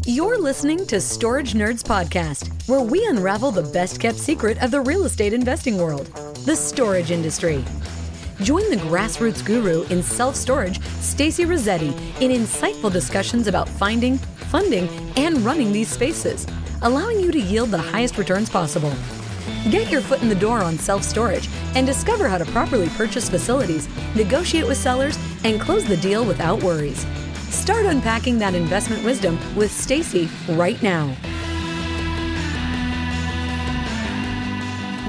You're listening to Storage Nerds Podcast, where we unravel the best-kept secret of the real estate investing world, the storage industry. Join the grassroots guru in self-storage, Stacy Rossetti, in insightful discussions about finding, funding, and running these spaces, allowing you to yield the highest returns possible. Get your foot in the door on self-storage and discover how to properly purchase facilities, negotiate with sellers, and close the deal without worries. Start unpacking that investment wisdom with Stacy right now.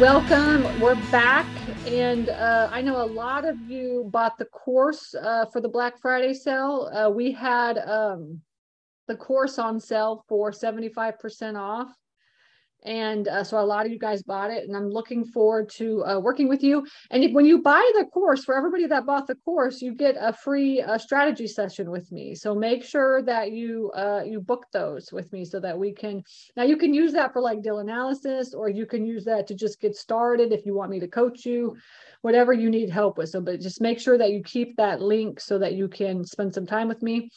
Welcome. We're back. And I know a lot of you bought the course for the Black Friday sale. We had the course on sale for 75% off. And so a lot of you guys bought it, and I'm looking forward to working with you. And when you buy the course, for everybody that bought the course, you get a free strategy session with me. So make sure that you book those with me so that we can, now you can use that for like deal analysis, or you can use that to just get started if you want me to coach you, whatever you need help with. So, but just make sure that you keep that link so that you can spend some time with me.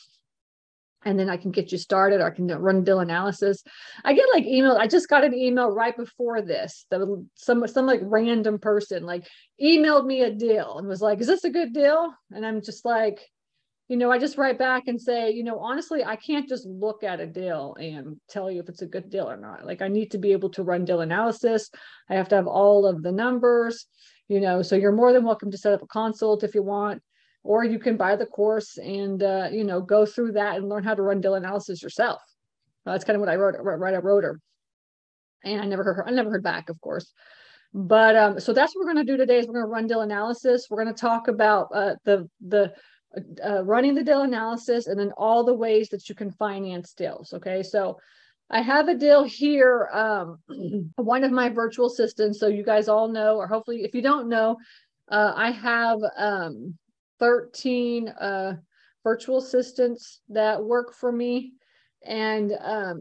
And then I can get you started, or I can run deal analysis. I get like email. I just got an email right before this that some like random person like emailed me a deal and was like, "Is this a good deal?" And I'm just like, I just write back and say, honestly, I can't just look at a deal and tell you if it's a good deal or not. Like, I need to be able to run deal analysis. I have to have all of the numbers, so you're more than welcome to set up a consult if you want. Or you can buy the course and, go through that and learn how to run deal analysis yourself. That's kind of what I wrote her. And I never heard back, of course. But so that's what we're going to do today is we're going to run deal analysis. We're going to talk about running the deal analysis and then all the ways that you can finance deals. Okay, so I have a deal here, one of my virtual assistants. So you guys all know, or hopefully if you don't know, I have 13 virtual assistants that work for me, and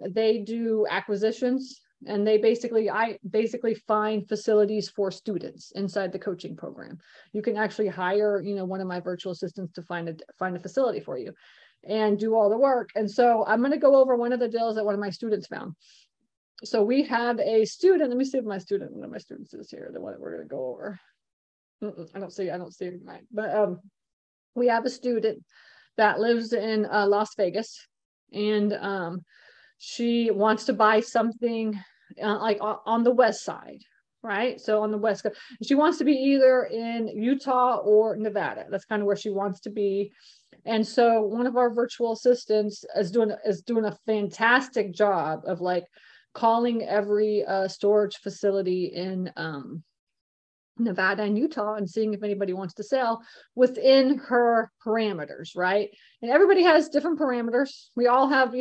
they do acquisitions, and I basically find facilities for students inside the coaching program. You can actually hire, one of my virtual assistants to find a facility for you and do all the work. And so I'm going to go over one of the deals that one of my students found. So we have a student. Let me see if one of my students is here, the one that we're going to go over. I don't see it right, but we have a student that lives in Las Vegas, and she wants to buy something like on the west side, right? So on the west coast, she wants to be either in Utah or Nevada. That's kind of where she wants to be. And so one of our virtual assistants is doing a fantastic job of like calling every storage facility in Nevada and Utah and seeing if anybody wants to sell within her parameters, right? And everybody has different parameters. We all have,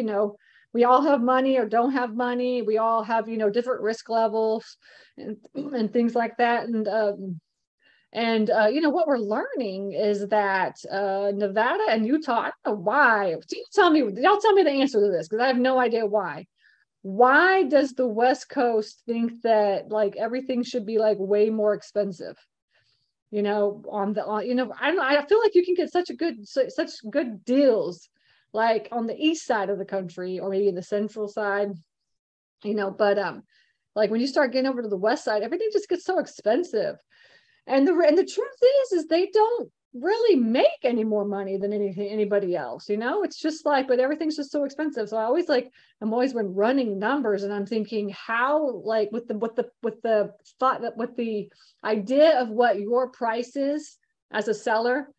we all have money or don't have money. We all have, different risk levels and things like that. And what we're learning is that Nevada and Utah, I don't know why. Y'all tell me the answer to this, because I have no idea why. Why does the West Coast think that like everything should be like way more expensive? I don't know. I feel like you can get such good deals like on the east side of the country, or maybe in the central side, but like when you start getting over to the west side, everything just gets so expensive. And the truth is they don't really make any more money than anybody else. It's just like, but everything's just so expensive. So I'm always been running numbers, and I'm thinking how, like with the thought that with the idea of what your price is as a seller,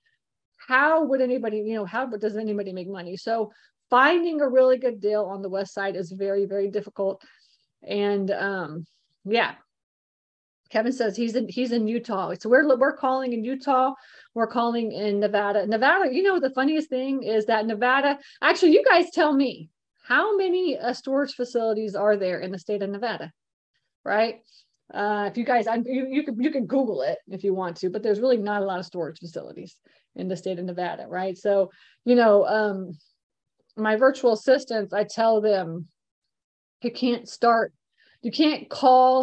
how would anybody, how does anybody make money? So finding a really good deal on the west side is very, very difficult. And yeah. Kevin says he's in Utah. So we're calling in Utah. We're calling in Nevada. Nevada, the funniest thing is that Nevada, actually, you guys tell me, how many storage facilities are there in the state of Nevada, right? If you guys, you can Google it if you want to, but there's really not a lot of storage facilities in the state of Nevada, right? So, my virtual assistants, I tell them, you can't start calling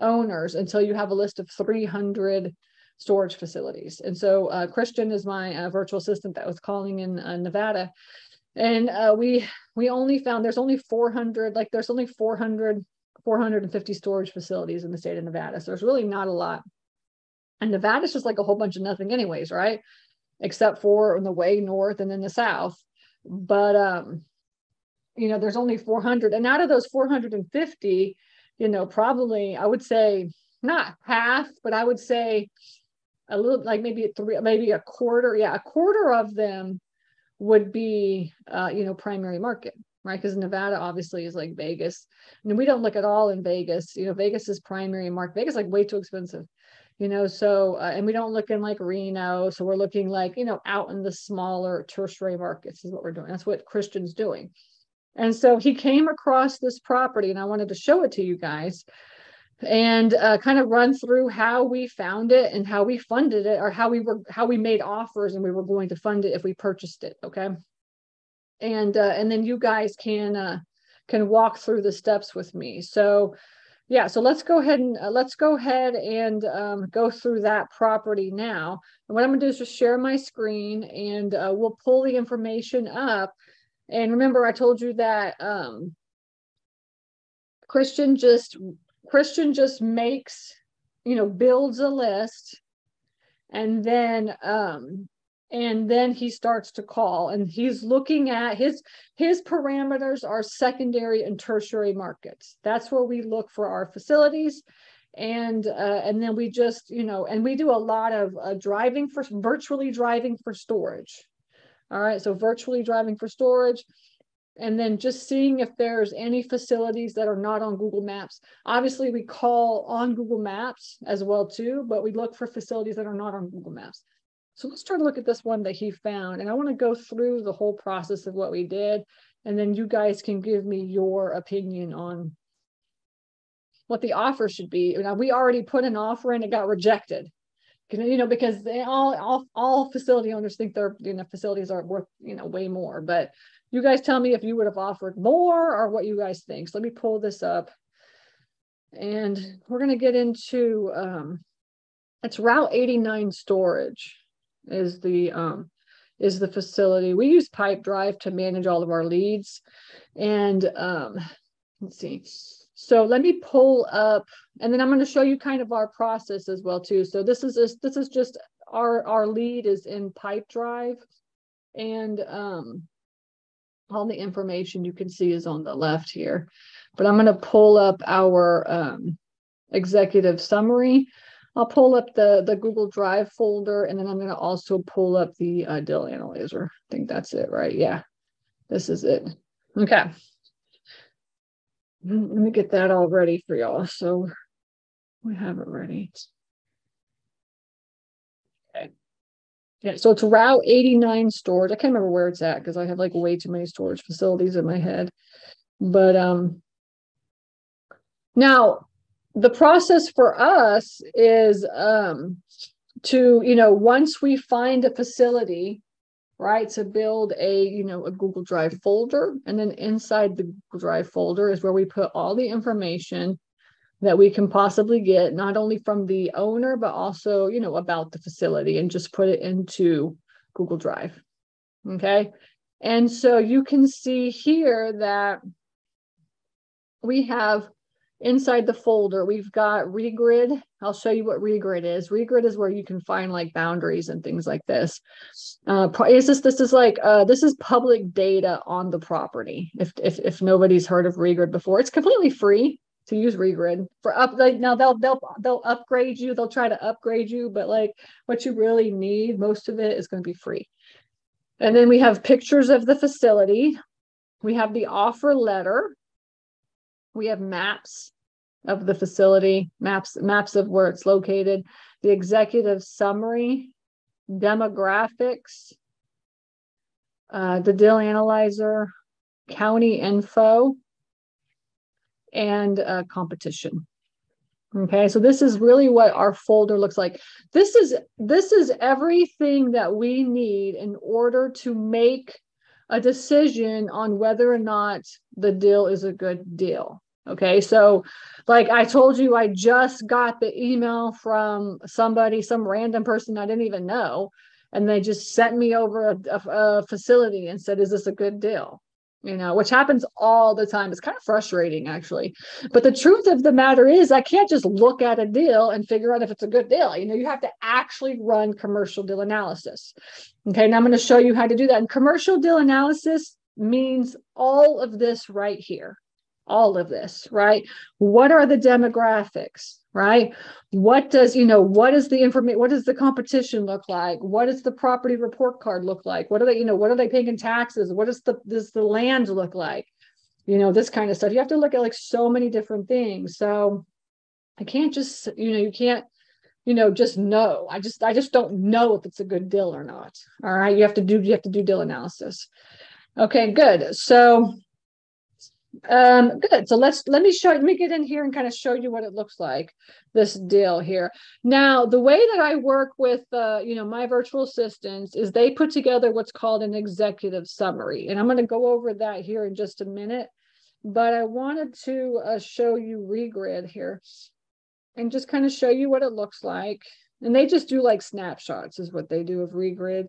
owners until you have a list of 300 storage facilities. And so Christian is my virtual assistant that was calling in Nevada. And we only found there's only 450 storage facilities in the state of Nevada. So there's really not a lot. And Nevada's just like a whole bunch of nothing anyways, right? Except for in the way north and in the south. But, there's only 400. And out of those 450, probably I would say not half, but I would say a little, like maybe a quarter. Yeah, a quarter of them would be, primary market, right? Because Nevada obviously is like Vegas. And we don't look at all in Vegas. Vegas is primary market. Vegas is like way too expensive, so, and we don't look in like Reno. So we're looking like, out in the smaller tertiary markets is what we're doing. That's what Christian's doing. And so he came across this property and I wanted to show it to you guys and kind of run through how we found it and how we funded it, or how we made offers and we were going to fund it if we purchased it. Okay. And then you guys can walk through the steps with me. So yeah, so let's go ahead and go through that property now. And what I'm gonna do is just share my screen and we'll pull the information up. And remember, I told you that Christian just makes, builds a list, and then he starts to call, and he's looking at his parameters are secondary and tertiary markets. That's where we look for our facilities. And then we just, and we do a lot of virtually driving for storage. All right. So virtually driving for storage, and then just seeing if there's any facilities that are not on Google Maps. Obviously we call on Google Maps as well too, but we look for facilities that are not on Google Maps. So let's try to look at this one that he found. And I want to go through the whole process of what we did. And then you guys can give me your opinion on what the offer should be. We already put an offer in, it got rejected. Because all facility owners think their facilities are worth way more. But you guys tell me if you would have offered more or what you guys think. So let me pull this up, and we're going to get into it's Route 89 storage is the facility. We use Pipedrive to manage all of our leads, and let's see. So let me pull up, and then I'm going to show you kind of our process as well too. So this is just our lead is in Pipedrive, and all the information you can see is on the left here. But I'm going to pull up our executive summary. I'll pull up the Google Drive folder, and then I'm going to also pull up the Dell Analyzer. I think that's it, right? Yeah, this is it. Okay. Let me get that all ready for y'all. So we have it ready. Okay. Yeah, so it's Route 89 storage. I can't remember where it's at because I have like way too many storage facilities in my head. But now the process for us is to, once we find a facility, right, to build a Google Drive folder, and then inside the Google Drive folder is where we put all the information that we can possibly get, not only from the owner but also about the facility, and just put it into Google Drive. Okay, and so you can see here that we have inside the folder, we've got Regrid. I'll show you what Regrid is. Regrid is where you can find like boundaries and things like this. This is public data on the property. If nobody's heard of Regrid before, it's completely free to use Regrid for now they'll upgrade you. They'll try to upgrade you, but like what you really need, most of it is going to be free. And then we have pictures of the facility. We have the offer letter. We have maps of the facility, maps of where it's located, the executive summary, demographics, the Dell Analyzer, county info, and competition. Okay, so this is really what our folder looks like. This is everything that we need in order to make a decision on whether or not the deal is a good deal. Okay, so like I told you, I just got the email from somebody, some random person I didn't even know, and they just sent me over a facility and said, is this a good deal? You know, which happens all the time. It's kind of frustrating, actually. But the truth of the matter is, I can't just look at a deal and figure out if it's a good deal. You know, you have to actually run commercial deal analysis. Okay, now I'm going to show you how to do that. And commercial deal analysis means all of this right here. All of this, right? What are the demographics, right? What does, what is the information? What does the competition look like? What does the property report card look like? What are they, what are they paying in taxes? What does the land look like? This kind of stuff. You have to look at like so many different things. So I can't just, you can't, just know. I just don't know if it's a good deal or not. All right. You have to do deal analysis. Okay, good. So good. So let me get in here and kind of show you what it looks like, this deal here. Now, the way that I work with my virtual assistants is they put together what's called an executive summary, and I'm going to go over that here in just a minute. But I wanted to show you Regrid here and just kind of show you what it looks like. And they just do like snapshots is what they do of Regrid.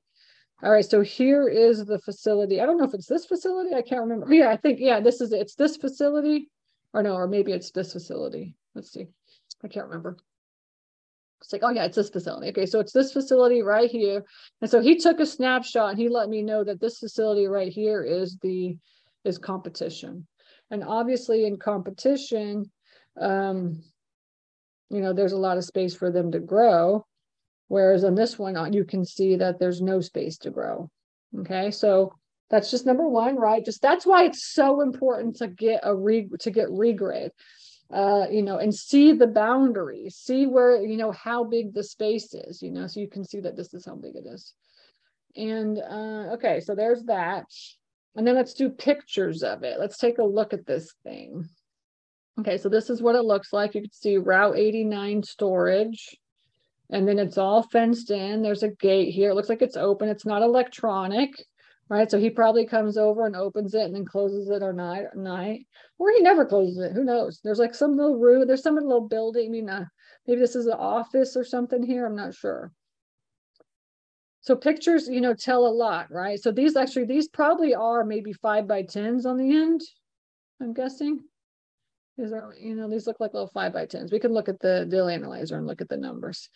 All right, so here is the facility. I don't know if it's this facility. I can't remember. Yeah, I think, this is it. It's this facility. Or no, or maybe it's this facility. Let's see. I can't remember. It's like, oh yeah, it's this facility. Okay, so it's this facility right here. And so he took a snapshot and he let me know that this facility right here is competition. And obviously in competition, there's a lot of space for them to grow. Whereas on this one, you can see that there's no space to grow. Okay, so that's just number one, right? Just that's why it's so important to get Regrid, and see the boundaries, see where, how big the space is, so you can see that this is how big it is. And okay, so there's that. And then let's do pictures of it. Let's take a look at this thing. Okay, so this is what it looks like. You can see Route 89 storage. And then it's all fenced in. There's a gate here. It looks like it's open. It's not electronic, right? So he probably comes over and opens it and then closes it at night. Or he never closes it. Who knows? There's like some little room. There's some little building. I mean, maybe this is an office or something here. I'm not sure. So pictures, tell a lot, right? So these probably are maybe 5x10s on the end, I'm guessing. These are, these look like little 5x10s. We can look at the Dell Analyzer and look at the numbers.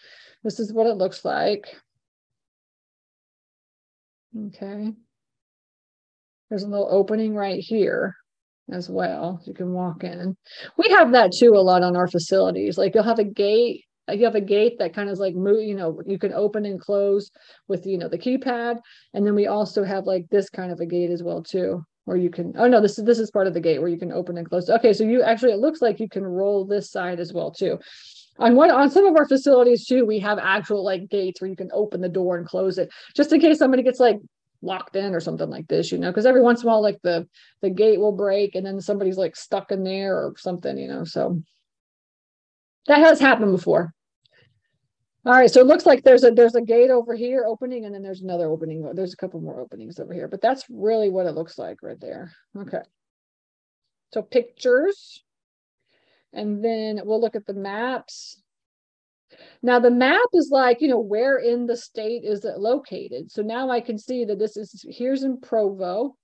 This is what it looks like. Okay. There's a little opening right here as well. You can walk in. We have that too a lot on our facilities. Like you'll have a gate. You have a gate that kind of like move, you can open and close with, the keypad. And then we also have like this kind of a gate as well too, where you can, oh no, this is part of the gate where you can open and close. Okay, so it looks like you can roll this side as well too. On some of our facilities too, we have actual like gates where you can open the door and close it, just in case somebody gets like locked in or something like this, because every once in a while, like the gate will break and then somebody's like stuck in there or something, so that has happened before. All right, so it looks like there's a gate over here opening, and then there's another opening. There's a couple more openings over here, but that's really what it looks like right there. Okay. So pictures, and then we'll look at the maps. Now the map is like, where in the state is it located? So now I can see that here's in Provo.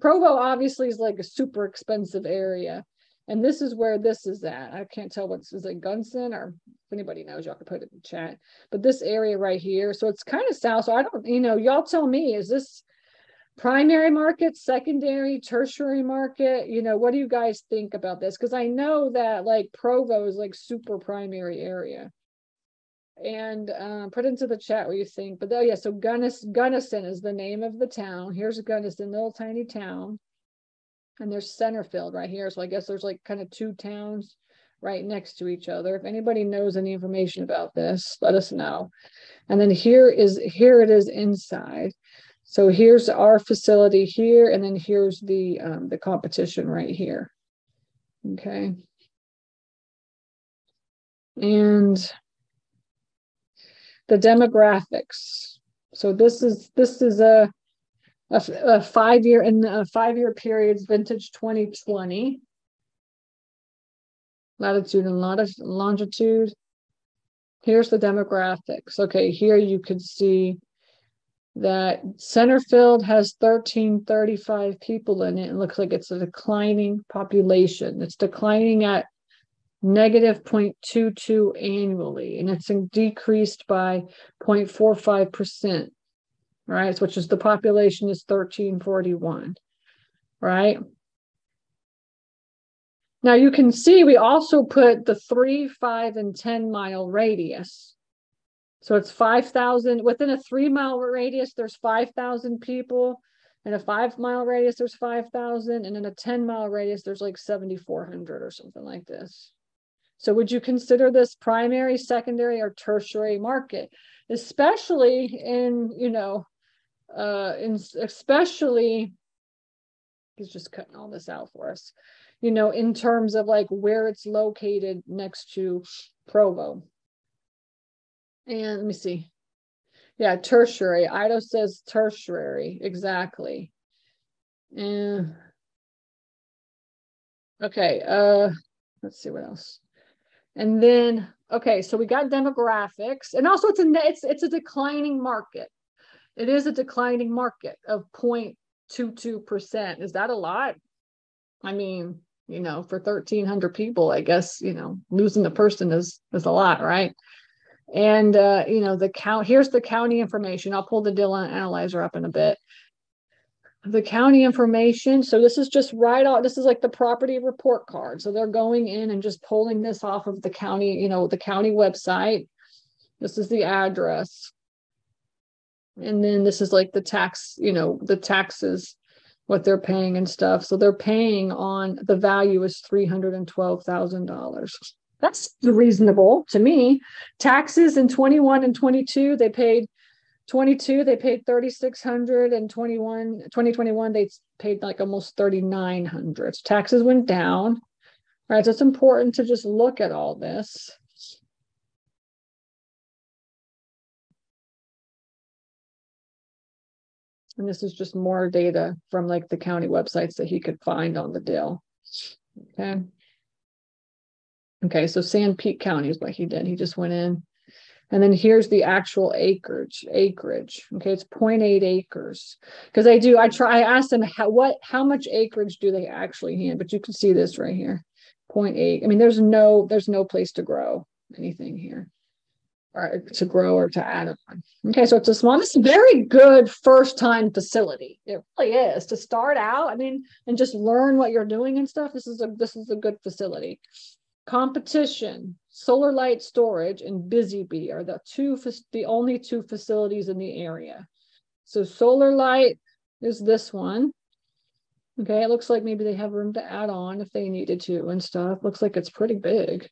Provo obviously is like a super expensive area. And this is where this is at. I can't tell is it Gunson, or if anybody knows, y'all can put it in the chat. But this area right here, so it's kind of south. So I don't, y'all tell me, is this primary market, secondary, tertiary market? What do you guys think about this? Because I know that like Provo is like super primary area. And put into the chat what you think. But oh yeah, so Gunnison is the name of the town. Here's Gunnison, little tiny town. And there's Centerfield right here. So I guess there's like kind of two towns right next to each other. If anybody knows any information about this, let us know. And then here it is inside. So here's our facility here, and then here's the competition right here. Okay. And the demographics. So this is a 5-year, in 5-year periods, vintage 2020. latitude and longitude. Here's the demographics. Okay, here you could see that Centerfield has 1,335 people in it. It looks like it's a declining population. It's declining at negative 0.22 annually, and it's decreased by 0.45%, right? Which is the population is 1,341, right? Now you can see we also put the 3, 5, and 10 mile radius. So it's 5,000 within a 3 mile radius, there's 5,000 people. In a 5 mile radius, there's 5,000. And in a 10 mile radius, there's like 7,400 or something like this. So would you consider this primary, secondary, or tertiary market? Especially in, especially, he's just cutting all this out for us, in terms of like where it's located next to Provo. And let me see. Yeah, tertiary. Ido says tertiary. Exactly. And okay, let's see what else. And then, okay, so we got demographics, and also it's a declining market. It is a declining market of 0.22%. Is that a lot? I mean, for 1,300 people, I guess, losing a person is a lot, right? And, here's the county information. I'll pull the Dell Analyzer up in a bit. The county information. So this is just this is like the property report card. So they're going in and just pulling this off of the county, the county website. This is the address. And then this is like the tax, the taxes, what they're paying and stuff. So they're paying on the value is $312,000. That's reasonable to me. Taxes in 21 and 22, they paid 3,600, and 2021 they paid like almost 3,900. So taxes went down. Right, so it's important to just look at all this. And this is just more data from like the county websites that he could find on the Dell. Okay. Okay, so Sand Peak County is what he did. He just went in. And then here's the actual acreage. Okay, it's 0.8 acres. Because I asked them how much acreage do they actually have, but you can see this right here. 0.8. I mean, there's no place to grow anything here. Or to grow or to add on. Okay, so it's a very good first-time facility. It really is to start out. I mean, and just learn what you're doing and stuff. This is a good facility. Competition, Solar Light Storage, and Busy Bee are the only two facilities in the area. So Solar Light is this one. Okay, it looks like maybe they have room to add on if they needed to and stuff. Looks like it's pretty big.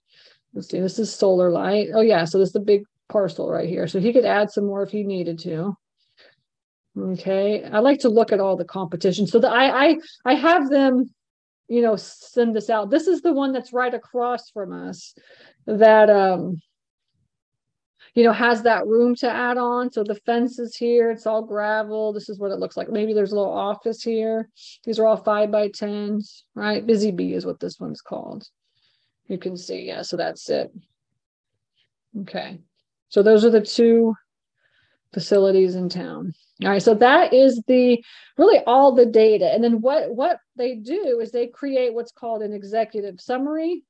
Let's see, this is Solar Light. Oh yeah, so this is the big parcel right here. So he could add some more if he needed to. Okay, I like to look at all the competition. So I have them, send this out. This is the one that's right across from us that has that room to add on. So the fence is here, it's all gravel. This is what it looks like. Maybe there's a little office here. These are all 5x10s, right? Busy Bee is what this one's called. You can see, yeah, so that's it. Okay, so those are the two facilities in town. All right, so that is really all the data. And then what they do is they create what's called an executive summary.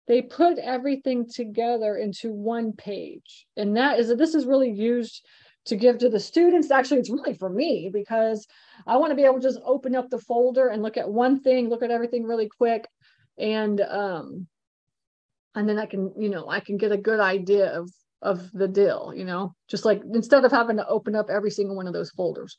They put everything together into one page. And this is really used to give to the students. Actually, it's really for me because I want to be able to just open up the folder and look at one thing, look at everything really quick. And then I can get a good idea of the deal, just like instead of having to open up every single one of those folders.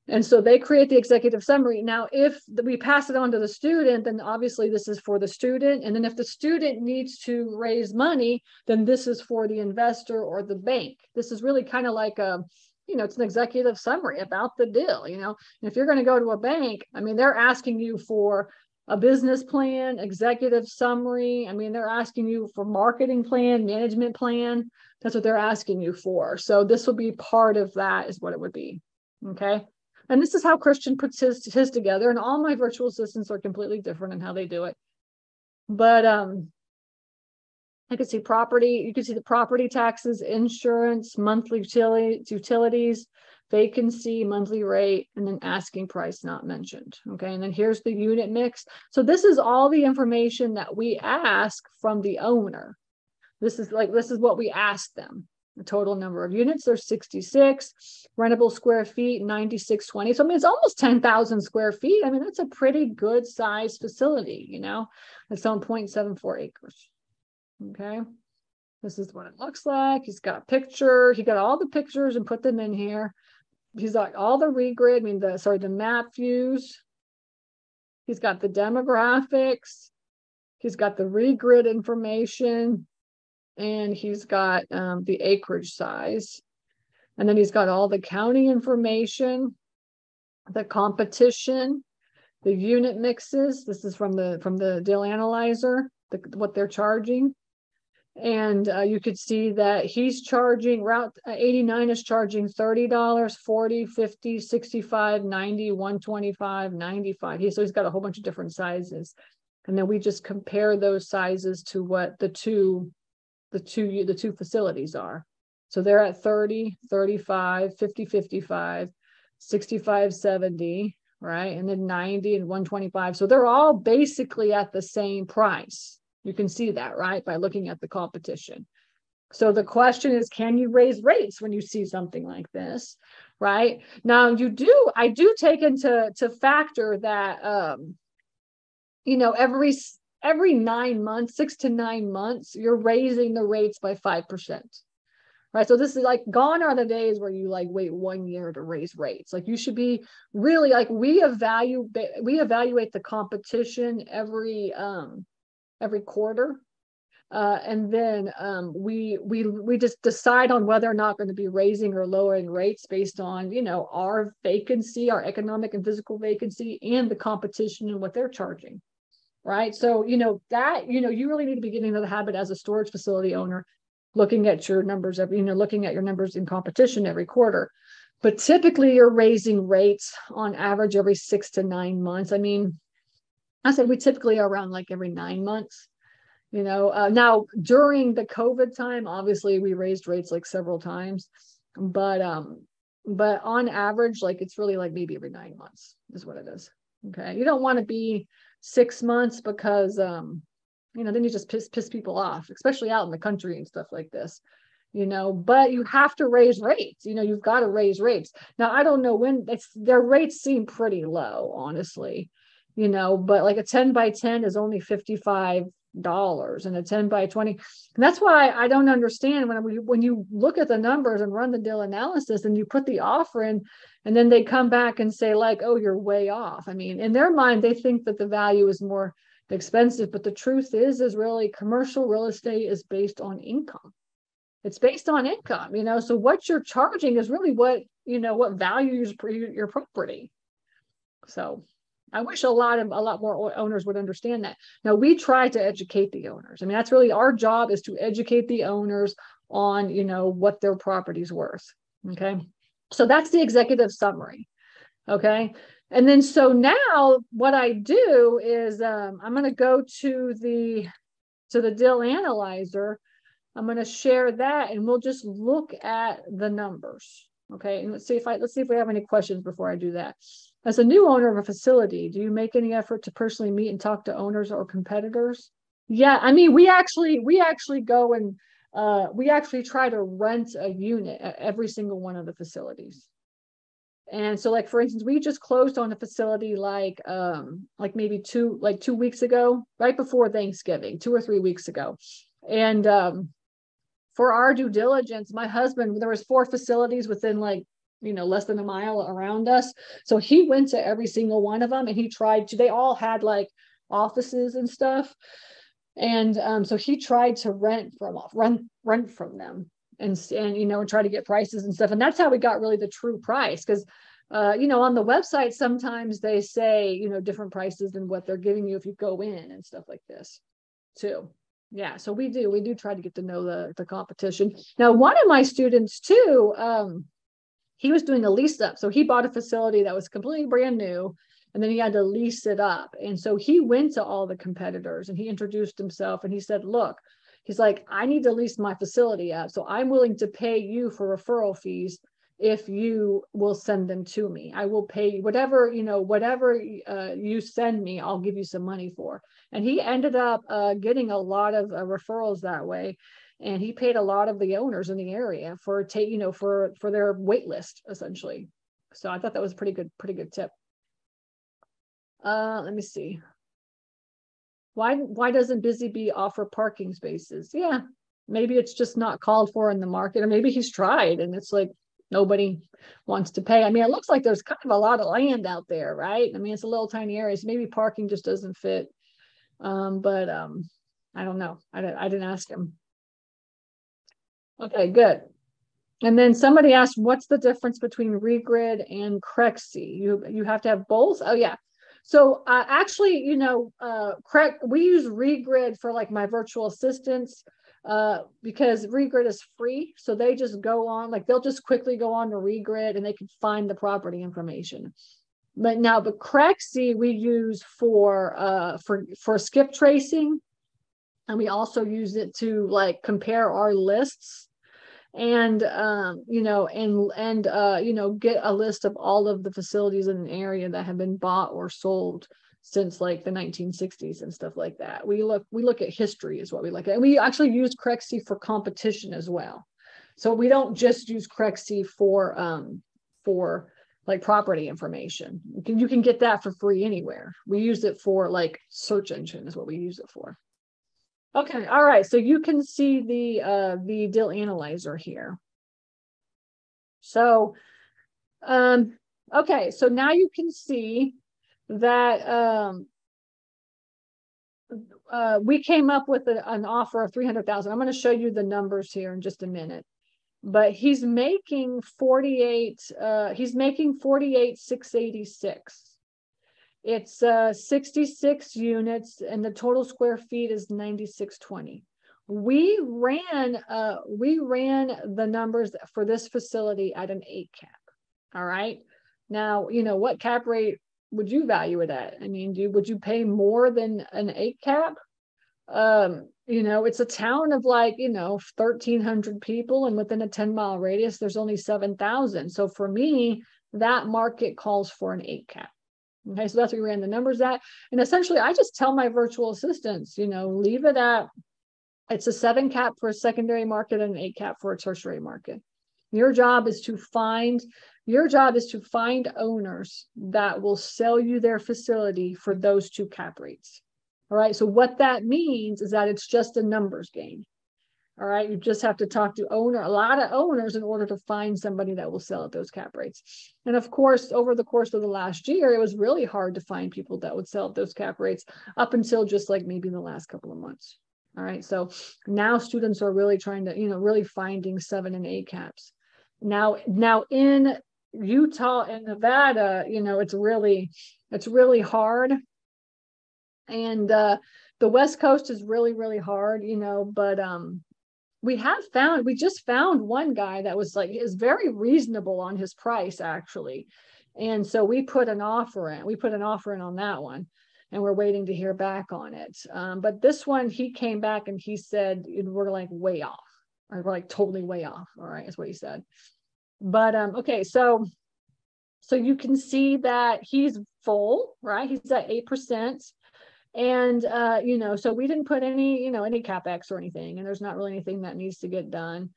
And so they create the executive summary. Now, if we pass it on to the student, then obviously this is for the student. And then if the student needs to raise money, then this is for the investor or the bank. This is really kind of like it's an executive summary about the deal, And if you're going to go to a bank, I mean, they're asking you for a business plan, executive summary. I mean, they're asking you for marketing plan, management plan. That's what they're asking you for. So this will be part of that is what it would be. Okay. And this is how Christian puts his together. And all my virtual assistants are completely different in how they do it. But I could see property. You could see the property taxes, insurance, monthly utilities, vacancy, monthly rate, and then asking price not mentioned. Okay. And then here's the unit mix. So this is all the information that we ask from the owner. This is what we ask them. The total number of units, there's 66, rentable square feet, 9620. So I mean, it's almost 10,000 square feet. I mean, that's a pretty good size facility, you know, it's on 0.74 acres. Okay. This is what it looks like. He's got a picture. He got all the pictures and put them in here. He's got all the regrid, the map views. He's got the demographics. He's got the regrid information. And he's got the acreage size. And then he's got all the county information, the competition, the unit mixes. This is from the Dell Analyzer, what they're charging. And you could see that he's charging, Route 89 is charging $30, $40, $50, $65, $90, $125, $95. So he's got a whole bunch of different sizes. And then we just compare those sizes to what the two facilities are. So they're at 30, 35, 50, 55, 65, 70, right? And then 90 and 125. So they're all basically at the same price. You can see that, right? By looking at the competition. So the question is, can you raise rates when you see something like this, right? Now I do take into factor that, every 9 months, 6 to 9 months, you're raising the rates by 5%, right? So this is like, gone are the days where you like wait 1 year to raise rates. Like you should be really like, we evaluate the competition every quarter. And then we just decide on whether or not going to be raising or lowering rates based on, our vacancy, our economic and physical vacancy, and the competition and what they're charging. Right. So, you really need to be getting into the habit as a storage facility owner, looking at your numbers looking at your numbers in competition every quarter. But typically you're raising rates on average every 6 to 9 months. I mean, I said we typically are around like every 9 months. Now during the COVID time, obviously we raised rates like several times, but on average, like it's really like maybe every 9 months is what it is. Okay. You don't want to be 6 months because, then you just piss people off, especially out in the country and stuff like this, but you have to raise rates, you've got to raise rates. Now, I don't know when their rates seem pretty low, honestly, but like a 10 by 10 is only $55 and a 10 by 20. And that's why I don't understand when you look at the numbers and run the Dell analysis and you put the offer in, and then they come back and say like, oh, you're way off. I mean, in their mind, they think that the value is more expensive, but the truth is really commercial real estate is based on income. It's based on income, so what you're charging is really what values your property. So I wish a lot more owners would understand that. Now, we try to educate the owners. I mean, that's really our job, is to educate the owners on, what their property's worth. Okay. So that's the executive summary. Okay. And then, so now what I do is I'm going to go to the Dell Analyzer. I'm going to share that and we'll just look at the numbers. Okay. And let's see if we have any questions before I do that. As a new owner of a facility, do you make any effort to personally meet and talk to owners or competitors? Yeah, I mean, we actually go and we actually try to rent a unit at every single one of the facilities. And so, like, for instance, we just closed on a facility like maybe 2 weeks ago, right before Thanksgiving, 2 or 3 weeks ago. And for our due diligence, my husband, there was 4 facilities within less than a mile around us. So he went to every single one of them and they all had like offices and stuff. And so he tried to rent from them and try to get prices and stuff. And that's how we got really the true price. Because, on the website, sometimes they say, different prices than what they're giving you if you go in and stuff like this too. Yeah. So we do try to get to know the competition. Now, one of my students too, he was doing a lease up. So he bought a facility that was completely brand new, and then he had to lease it up. And so he went to all the competitors and he introduced himself and he said, look, He's like, I need to lease my facility up. So I'm willing to pay you for referral fees if you will send them to me. I will pay whatever, whatever you send me, I'll give you some money for. And he ended up getting a lot of referrals that way. And he paid a lot of the owners in the area for their wait list, essentially. So I thought that was pretty good tip. Let me see. Why doesn't Busy Bee offer parking spaces? Yeah, maybe it's just not called for in the market, or maybe he's tried and it's like nobody wants to pay. I mean, it looks like there's kind of a lot of land out there, right? I mean, it's a little tiny area, so maybe parking just doesn't fit. But I don't know. I didn't ask him. Okay, good. And then somebody asked, what's the difference between Regrid and Correxty? You have to have both? Oh, yeah. So actually, we use Regrid for like my virtual assistants because Regrid is free. So they just go on, like they'll just quickly go on to Regrid and they can find the property information. But Correxty we use for skip tracing. And we also use it to like compare our lists and get a list of all of the facilities in an area that have been bought or sold since like the 1960s and stuff like that. We look at history is what we look at. And we actually use Correxty for competition as well. So we don't just use Correxty for like property information. You can get that for free anywhere. We use it for like search engine is what we use it for. Okay, all right. So you can see the Dell Analyzer here. So, okay. So now you can see that we came up with an offer of 300,000. I'm going to show you the numbers here in just a minute. But he's making 48,686. It's 66 units and the total square feet is 9,620. We ran the numbers for this facility at an 8 cap. All right. Now, what cap rate would you value it at? I mean, would you pay more than an 8 cap? It's a town of like, 1,300 people, and within a 10-mile radius, there's only 7,000. So for me, that market calls for an 8 cap. Okay, so that's what we ran the numbers at. And essentially, I just tell my virtual assistants, leave it at, it's a 7 cap for a secondary market and an 8 cap for a tertiary market. Your job is to find owners that will sell you their facility for those 2 cap rates. All right, so what that means is that it's just a numbers game. All right, you just have to talk to a lot of owners in order to find somebody that will sell at those cap rates. And of course, over the course of the last year, it was really hard to find people that would sell at those cap rates up until just like maybe the last couple of months. All right, so now students are really trying to, really finding 7 and 8 caps. Now in Utah and Nevada, it's really hard. And the West Coast is really, really hard, but we just found one guy that was like, is very reasonable on his price actually. And so we put an offer in on that one and we're waiting to hear back on it. But this one, he came back and he said, we're like way off, or we're like totally way off. All right. Is what he said. But, okay. So you can see that he's full, right? He's at 8%. And, so we didn't put any, any CapEx or anything, and there's not really anything that needs to get done.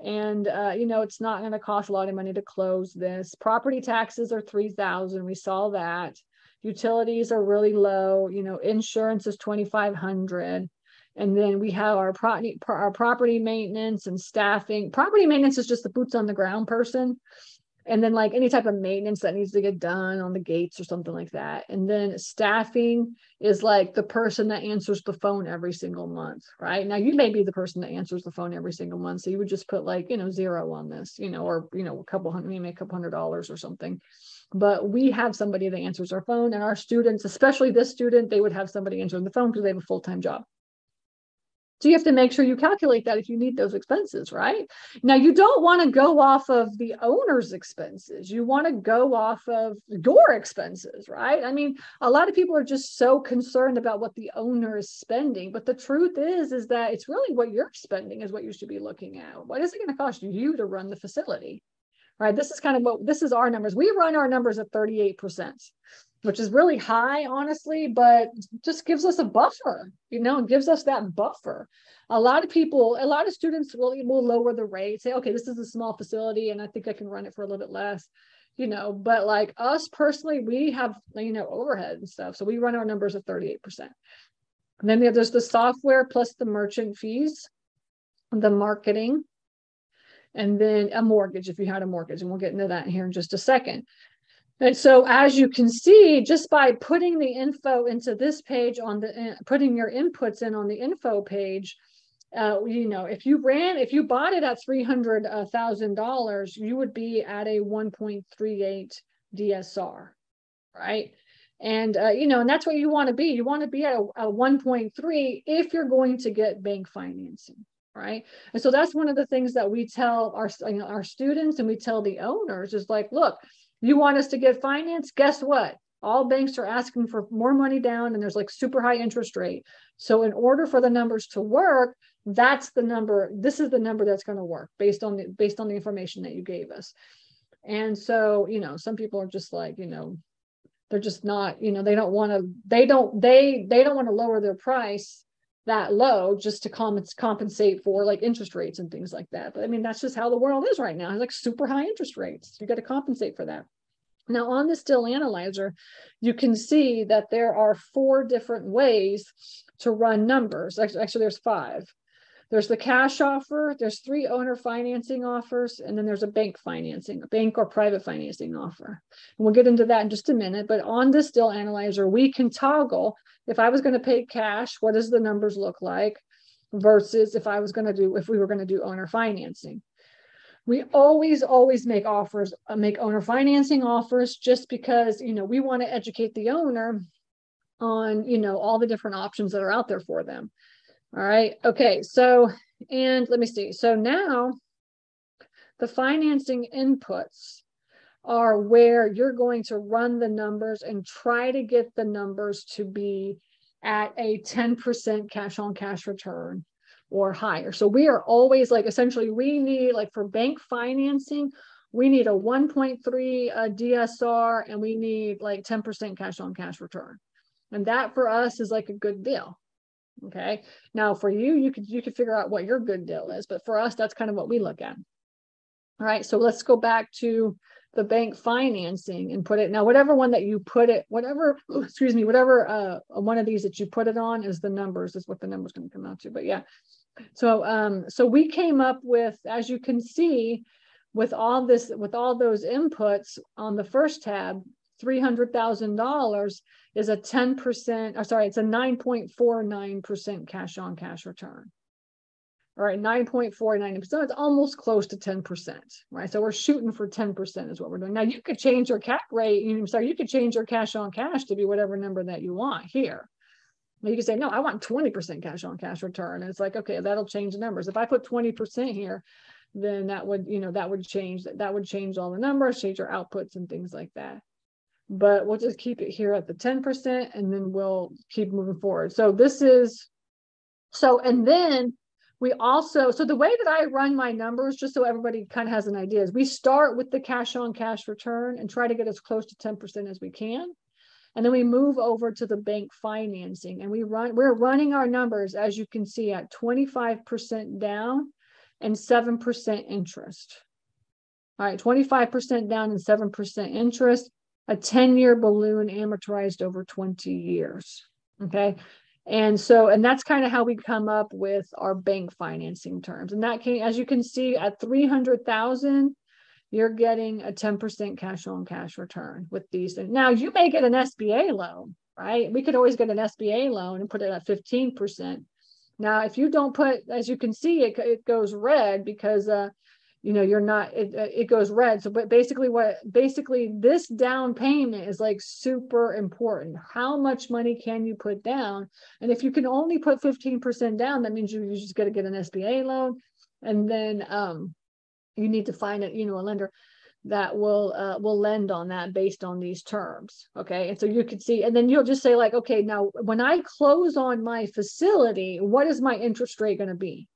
And, it's not going to cost a lot of money to close this. Property taxes are $3,000. We saw that. Utilities are really low. Insurance is $2,500. And then we have our property maintenance and staffing. Property maintenance is just the boots on the ground person. And then like any type of maintenance that needs to get done on the gates or something like that. And then staffing is like the person that answers the phone every single month, right? Now you may be the person that answers the phone every single month. So you would just put like, 0 on this, or, a couple hundred, maybe a couple $100 or something. But we have somebody that answers our phone, and our students, especially this student, they would have somebody answering the phone because they have a full-time job. So you have to make sure you calculate that if you need those expenses, right? Now, you don't want to go off of the owner's expenses. You want to go off of your expenses, right? I mean, a lot of people are just so concerned about what the owner is spending. But the truth is that it's really what you're spending is what you should be looking at. What is it going to cost you to run the facility? Right? This is kind of this is our numbers. We run our numbers at 38%. Which is really high, honestly, but just gives us a buffer, it gives us that buffer. A lot of students will lower the rate, say, okay, this is a small facility and I think I can run it for a little bit less, but like us personally, we have, overhead and stuff. So we run our numbers at 38%. And then there's the software plus the merchant fees, the marketing, and then a mortgage if you had a mortgage. And we'll get into that here in just a second. And so as you can see, just by putting the info into this page putting your inputs in on the info page, if you bought it at $300,000, you would be at a 1.38 DSR, right? And, and that's what you want to be. You want to be at a 1.3 if you're going to get bank financing. Right. And so that's one of the things that we tell our students and we tell the owners is like, look, you want us to get finance? Guess what? All banks are asking for more money down and there's like super high interest rate. So in order for the numbers to work, that's the number. This is the number that's going to work based on the information that you gave us. And so, some people are just like, they're just not, they don't want to lower their price that low just to compensate for like interest rates and things like that. But I mean, that's just how the world is right now. It's like super high interest rates. You got to compensate for that. Now on this Dell Analyzer, you can see that there are 4 different ways to run numbers. Actually, there's 5. There's the cash offer, there's 3 owner financing offers, and then there's a bank or private financing offer. And we'll get into that in just a minute, but on this Dell Analyzer, we can toggle, if I was going to pay cash, what does the numbers look like versus if we were going to do owner financing. We always make owner financing offers just because, we want to educate the owner on, all the different options that are out there for them. All right. Okay. So, and let me see. So now the financing inputs are where you're going to run the numbers and try to get the numbers to be at a 10% cash on cash return or higher. So we are always like, essentially we need, like for bank financing, we need a 1.3 DSR and we need like 10% cash on cash return. And that for us is like a good deal. Okay. Now for you could figure out what your good deal is, but for us, that's kind of what we look at. All right. So let's go back to the bank financing and put it now, whatever one that you put it, whatever one of these that you put it on is the numbers, is what the number's going to come out to. But yeah. So, so we came up with, as you can see, with all those inputs on the first tab, $300,000 is a 10%, it's a 9.49% cash on cash return. All right, 9.49%. It's almost close to 10%, right? So we're shooting for 10% is what we're doing. Now you could change your cap rate. You could change your cash on cash to be whatever number that you want here. You could say, no, I want 20% cash on cash return. And it's like, okay, that'll change the numbers. If I put 20% here, then that would change all the numbers, change your outputs and things like that. But we'll just keep it here at the 10% and then we'll keep moving forward. So and then we also, so the way that I run my numbers, just so everybody kind of has an idea, is we start with the cash on cash return and try to get as close to 10% as we can. And then we move over to the bank financing and we're running our numbers, as you can see, at 25% down and 7% interest. All right, 25% down and 7% interest, a 10-year balloon amortized over 20 years. Okay. And that's kind of how we come up with our bank financing terms. And that came, as you can see, at 300,000, you're getting a 10% cash on cash return with these. Now you may get an SBA loan, right? We could always get an SBA loan and put it at 15%. Now, if you don't put, as you can see, it goes red because, you're not, it goes red. So, but basically this down payment is like super important. How much money can you put down? And if you can only put 15% down, that means you just got to get an SBA loan. And then you need to find a lender that will lend on that based on these terms. Okay. And so you could see, and then you'll just say like, okay, now when I close on my facility, what is my interest rate going to be?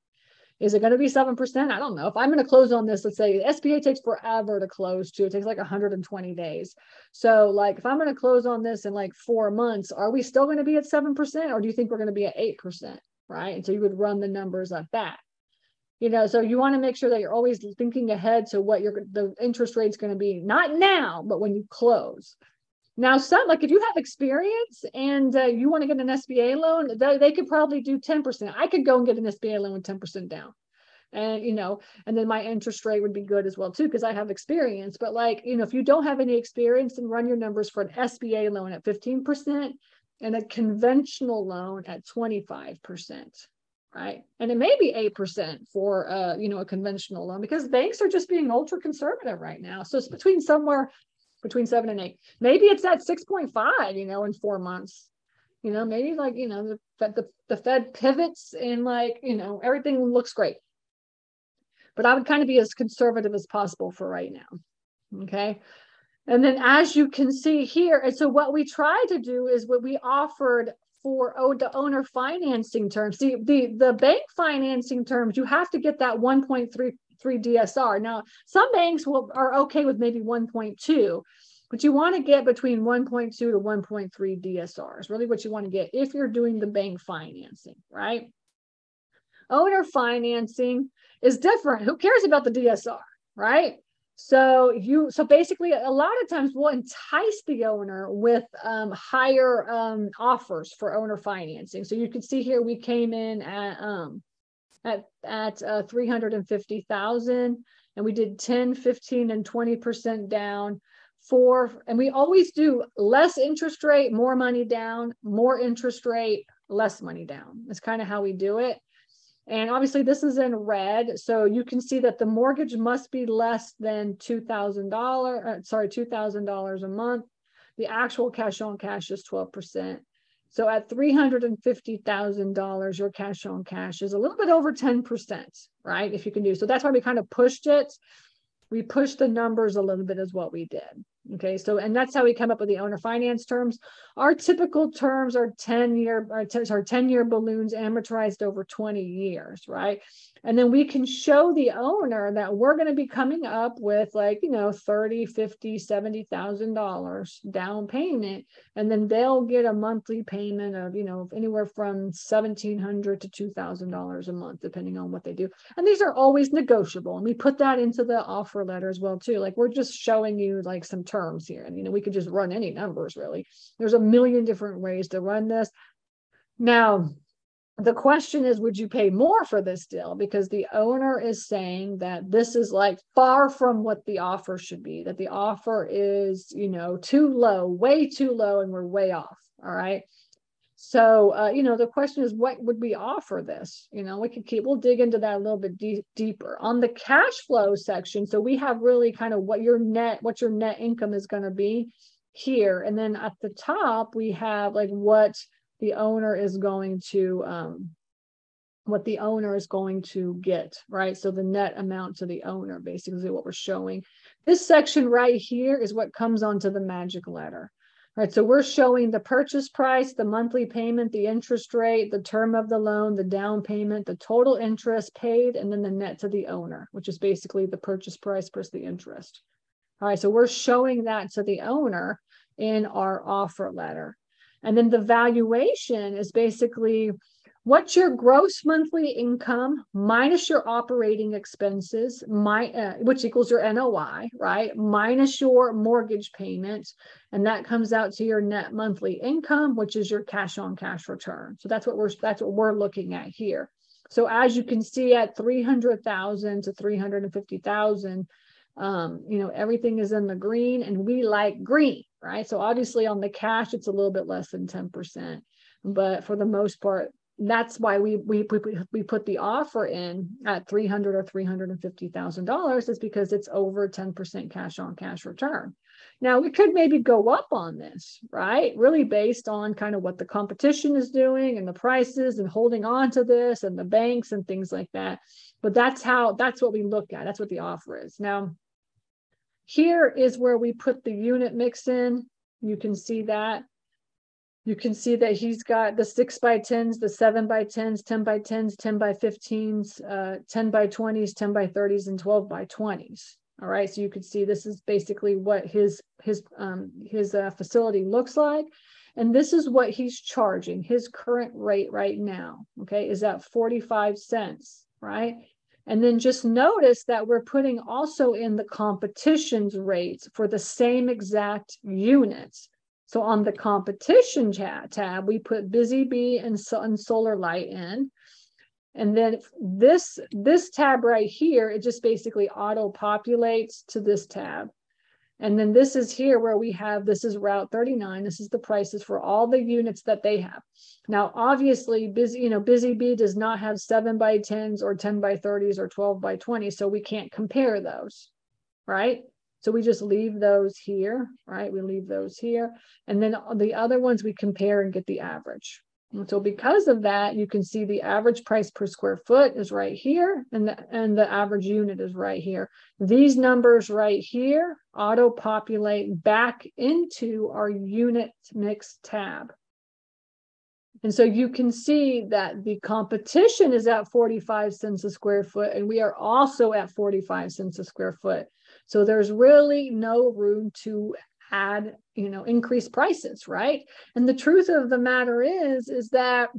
Is it going to be 7%? I don't know. If I'm going to close on this, let's say SBA takes forever to close too. It takes like 120 days. So like if I'm going to close on this in like 4 months, are we still going to be at 7%? Or do you think we're going to be at 8%? Right. And so you would run the numbers like that. So you want to make sure that you're always thinking ahead to what the interest rate's going to be, not now, but when you close. Now, like if you have experience and you want to get an SBA loan, they could probably do 10%. I could go and get an SBA loan with 10% down. And, and then my interest rate would be good as well, too, because I have experience. But like, if you don't have any experience, then run your numbers for an SBA loan at 15% and a conventional loan at 25%. Right. And it may be 8% for, a conventional loan because banks are just being ultra conservative right now. So it's somewhere between 7 and 8. Maybe it's at 6.5, in 4 months. Maybe like, the Fed pivots and like, everything looks great. But I would kind of be as conservative as possible for right now. Okay. And then as you can see here, and so what we tried to do is what we offered for the owner financing terms. See, the bank financing terms, you have to get that 1.33 DSR. Now, some banks are okay with maybe 1.2, but you want to get between 1.2 to 1.3 DSR is really what you want to get if you're doing the bank financing, right? Owner financing is different. Who cares about the DSR, right? So basically a lot of times we'll entice the owner with higher offers for owner financing. So you can see here we came in at 350,000 and we did 10, 15, and 20% down and we always do less interest rate, more money down, more interest rate, less money down. That's kind of how we do it. And obviously this is in red. So you can see that the mortgage must be less than $2,000 a month. The actual cash on cash is 12%. So at $350,000, your cash on cash is a little bit over 10%, right? If you can do. So that's why we kind of pushed it. We pushed the numbers a little bit is what we did. Okay. So, and that's how we come up with the owner finance terms. Our typical terms are 10-year balloons amortized over 20 years, right? And then we can show the owner that we're going to be coming up with like, $30,000, $50,000, $70,000 down payment. And then they'll get a monthly payment of, anywhere from $1,700 to $2,000 a month, depending on what they do. And these are always negotiable. And we put that into the offer letter as well, too. Like we're just showing you like some terms here. And, we could just run any numbers really. There's a million different ways to run this. Now, the question is, would you pay more for this deal? Because the owner is saying that this is like far from what the offer should be, that the offer is, too low, way too low, and we're way off. All right. So, the question is, what would we offer this? We'll dig into that a little bit deeper on the cash flow section. So we have really kind of what your net income is going to be here. And then at the top, we have like what the owner is going to get, right? So the net amount to the owner, basically what we're showing. This section right here is what comes onto the magic letter. Right, so we're showing the purchase price, the monthly payment, the interest rate, the term of the loan, the down payment, the total interest paid, and then the net to the owner, which is basically the purchase price plus the interest. All right, so we're showing that to the owner in our offer letter. And then the valuation is basically what's your gross monthly income minus your operating expenses, which equals your NOI, right? Minus your mortgage payments. And that comes out to your net monthly income, which is your cash on cash return. So that's what we're looking at here. So as you can see at 300,000 to 350,000, everything is in the green and we like green, right? So obviously on the cash, it's a little bit less than 10%, but for the most part, that's why we put the offer in at $300,000 or $350,000, is because it's over 10% cash on cash return. Now we could maybe go up on this, right? Really based on kind of what the competition is doing and the prices and holding on to this and the banks and things like that. But that's what we look at. That's what the offer is. Now, here is where we put the unit mix in. You can see that. You can see that he's got the 6x10s, the 7x10s, 10x10s, 10x15s, 10x20s, 10x30s, and 12x20s. All right, so you can see this is basically what his facility looks like, and this is what he's charging. His current rate right now, okay, is at 45 cents, right? And then just notice that we're putting also in the competition's rates for the same exact units. So on the competition tab, we put Busy Bee and Solar Light in. And then this tab right here, it just basically auto-populates to this tab. And then this is here where we have, this is Route 39. This is the prices for all the units that they have. Now, obviously, Busy Bee does not have 7x10s or 10x30s or 12x20s, so we can't compare those, right? So we just leave those here, right? We leave those here. And then the other ones we compare and get the average. And so because of that, you can see the average price per square foot is right here, and the average unit is right here. These numbers right here auto-populate back into our unit mix tab. And so you can see that the competition is at 45 cents a square foot, and we are also at 45 cents a square foot. So there's really no room to add, increase prices, right? And the truth of the matter is that,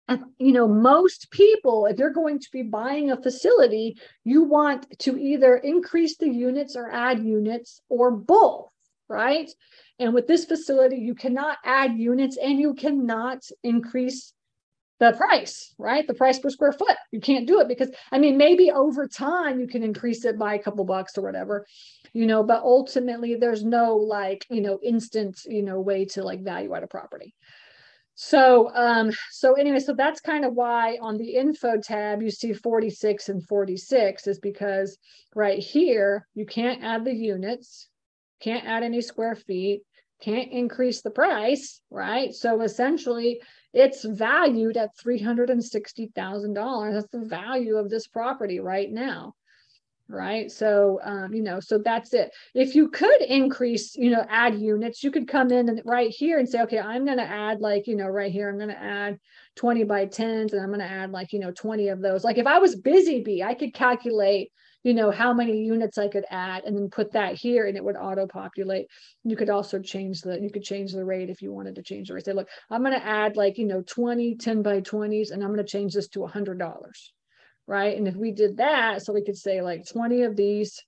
most people, if you're going to be buying a facility, you want to either increase the units or add units or both, right? And with this facility, you cannot add units and you cannot increase the price, right? The price per square foot. You can't do it because, maybe over time you can increase it by a couple bucks or whatever, but ultimately there's no instant, way to value out a property. So anyway, so that's kind of why on the info tab, you see 46 and 46 is because right here, you can't add the units, can't add any square feet, can't increase the price, right? So essentially it's valued at $360,000. That's the value of this property right now, right? So, so that's it. If you could increase, add units, you could come in and right here and say, okay, I'm going to add right here, I'm going to add 20x10s and I'm going to add 20 of those. Like if I was Busy Bee, I could calculate, how many units I could add and then put that here and it would auto-populate. You could also change the rate if you wanted to change the rate. Say, look, I'm going to add 20 10x20s and I'm going to change this to $100. Right. And if we did that, so we could say 20 of these,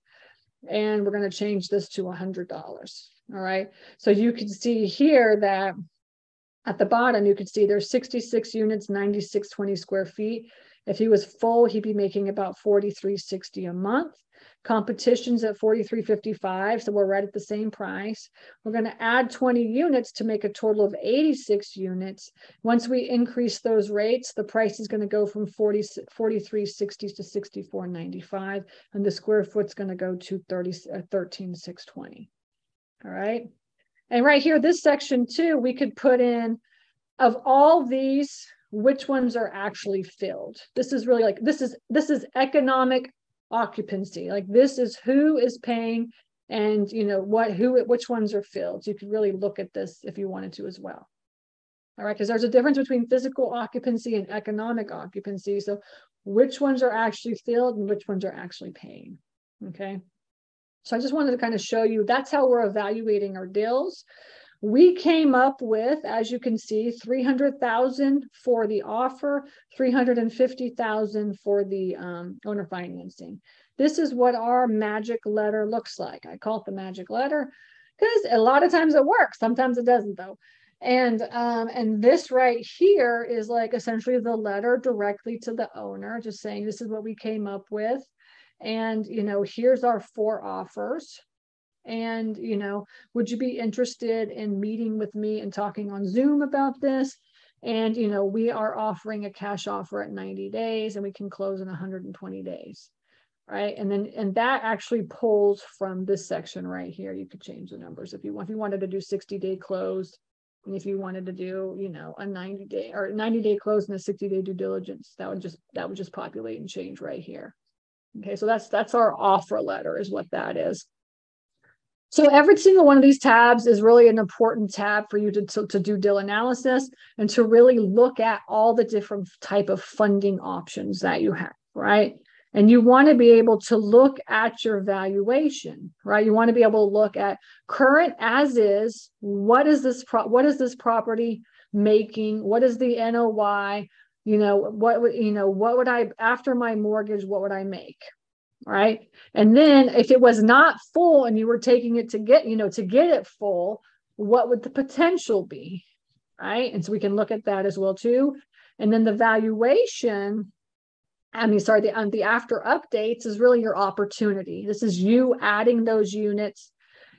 and we're going to change this to $100. All right. So you can see here that at the bottom, you can see there's 66 units, 9620 square feet. If he was full, he'd be making about $43.60 a month. Competition's at $43.55, so we're right at the same price. We're going to add 20 units to make a total of 86 units. Once we increase those rates, the price is going to go from $43.60 to $64.95, and the square foot's going to go to $13,620. All right. And right here, this section too, we could put in of all these, which ones are actually filled. This is really this is economic occupancy. This is who is paying and which ones are filled. So you could really look at this if you wanted to as well. All right, because there's a difference between physical occupancy and economic occupancy. So which ones are actually filled and which ones are actually paying. Okay. So I just wanted to kind of show you that's how we're evaluating our deals. We came up with, as you can see, $300,000 for the offer, $350,000 for the owner financing. This is what our magic letter looks like. I call it the magic letter because a lot of times it works. Sometimes it doesn't though. And this right here is essentially the letter directly to the owner, just saying this is what we came up with. And, here's our 4 offers. And, would you be interested in meeting with me and talking on Zoom about this? And, we are offering a cash offer at 90 days and we can close in 120 days. Right. And that actually pulls from this section right here. You could change the numbers if you wanted to do 60-day close. And if you wanted to do, a 90-day or 90-day close and a 60-day due diligence, that would just populate and change right here. Okay. So that's our offer letter is what that is. So every single one of these tabs is really an important tab for you to do deal analysis and to really look at all the different type of funding options that you have, right? And you want to be able to look at your valuation, right? You want to be able to look at current as is. What is this property making? What is the NOI? What would I, after my mortgage, what would I make? Right. And then if it was not full and you were taking it to get it full, what would the potential be? Right. And so we can look at that as well too. And then the valuation, the after updates is really your opportunity. This is you adding those units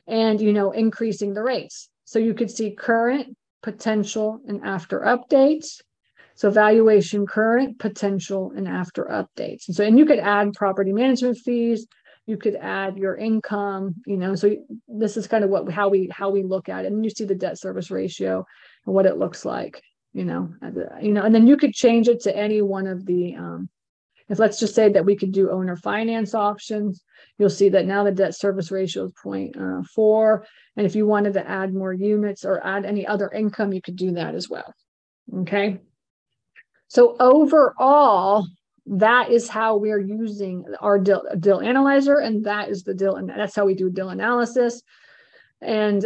and, increasing the rates. So you could see current, potential, and after updates. So valuation, current, potential, and after updates. And you could add property management fees. You could add your income, so this is kind of how we look at it. And you see the debt service ratio and what it looks like, and then you could change it to any one of the, if let's just say that we could do owner finance options, you'll see that now the debt service ratio is 0.4. And if you wanted to add more units or add any other income, you could do that as well. Okay. So overall, that is how we're using our deal analyzer, and that is that's how we do deal analysis. And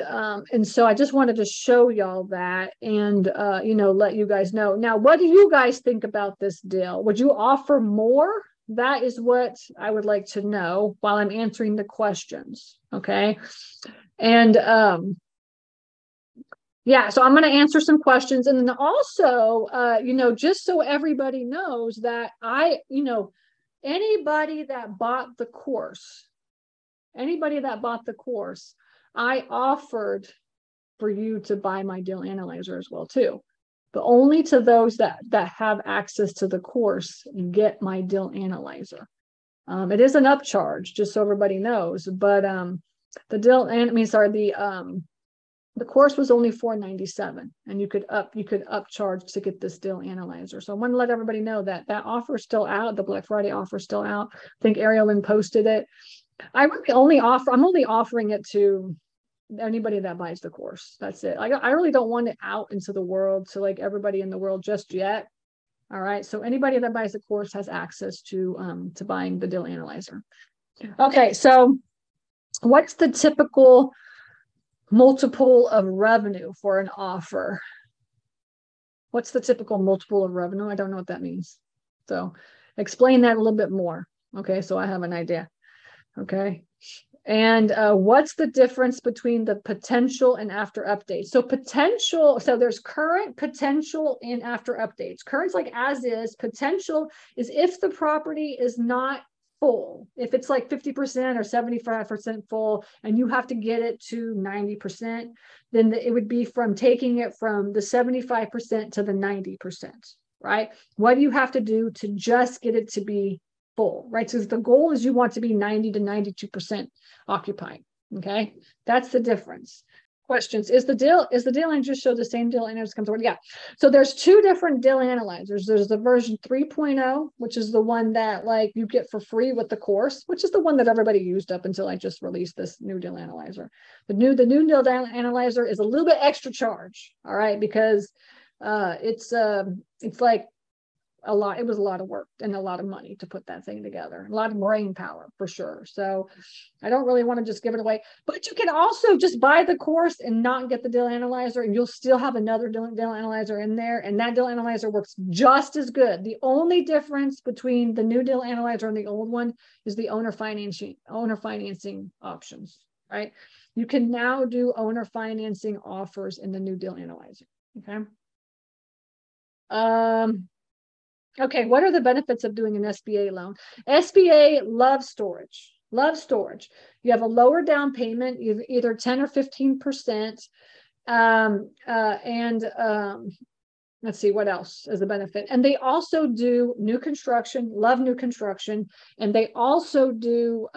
so I just wanted to show y'all that and let you guys know. Now, what do you guys think about this deal? Would you offer more? That is what I would like to know while I'm answering the questions. Okay. And yeah, so I'm going to answer some questions. And then also, just so everybody knows that anybody that bought the course, I offered for you to buy my deal analyzer as well too, but only to those that have access to the course get my deal analyzer. It is an upcharge, just so everybody knows, but the course was only $497, and you could upcharge to get this deal analyzer. So I want to let everybody know that offer is still out. The Black Friday offer is still out. I think Ariel Lynn posted it. I'm only offering it to anybody that buys the course. That's it. I really don't want it out into the world to like everybody in the world just yet. All right. So anybody that buys the course has access to buying the deal analyzer. Okay. So what's the typical multiple of revenue for an offer? What's the typical multiple of revenue? I don't know what that means. So explain that a little bit more. Okay, so I have an idea. Okay. And what's the difference between the potential and after updates? So there's current, potential, and after updates. Current's like as is. Potential is if the property is not full. If it's like 50% or 75% full and you have to get it to 90%, then it would be from taking it from the 75% to the 90%, right? What do you have to do to just get it to be full, right? So the goal is you want to be 90 to 92% occupied. Okay. That's the difference. Questions. Is the deal analyzer show the same deal analyzer comes over? Yeah. So there's two different deal analyzers. There's the version 3.0, which is the one that like you get for free with the course, which is the one that everybody used up until I just released this new deal analyzer. The new deal analyzer is a little bit extra charge. All right. Because it's like it was a lot of work and a lot of money to put that thing together, a lot of brain power for sure. So I don't really want to just give it away, but you can also just buy the course and not get the deal analyzer, and you'll still have another deal analyzer in there. And that deal analyzer works just as good. The only difference between the new deal analyzer and the old one is the owner financing options, right? You can now do owner financing offers in the new deal analyzer. Okay. Okay, what are the benefits of doing an SBA loan? SBA loves storage. You have a lower down payment, either 10 or 15%. let's see what else is the benefit. And they also do new construction, love new construction. And they also do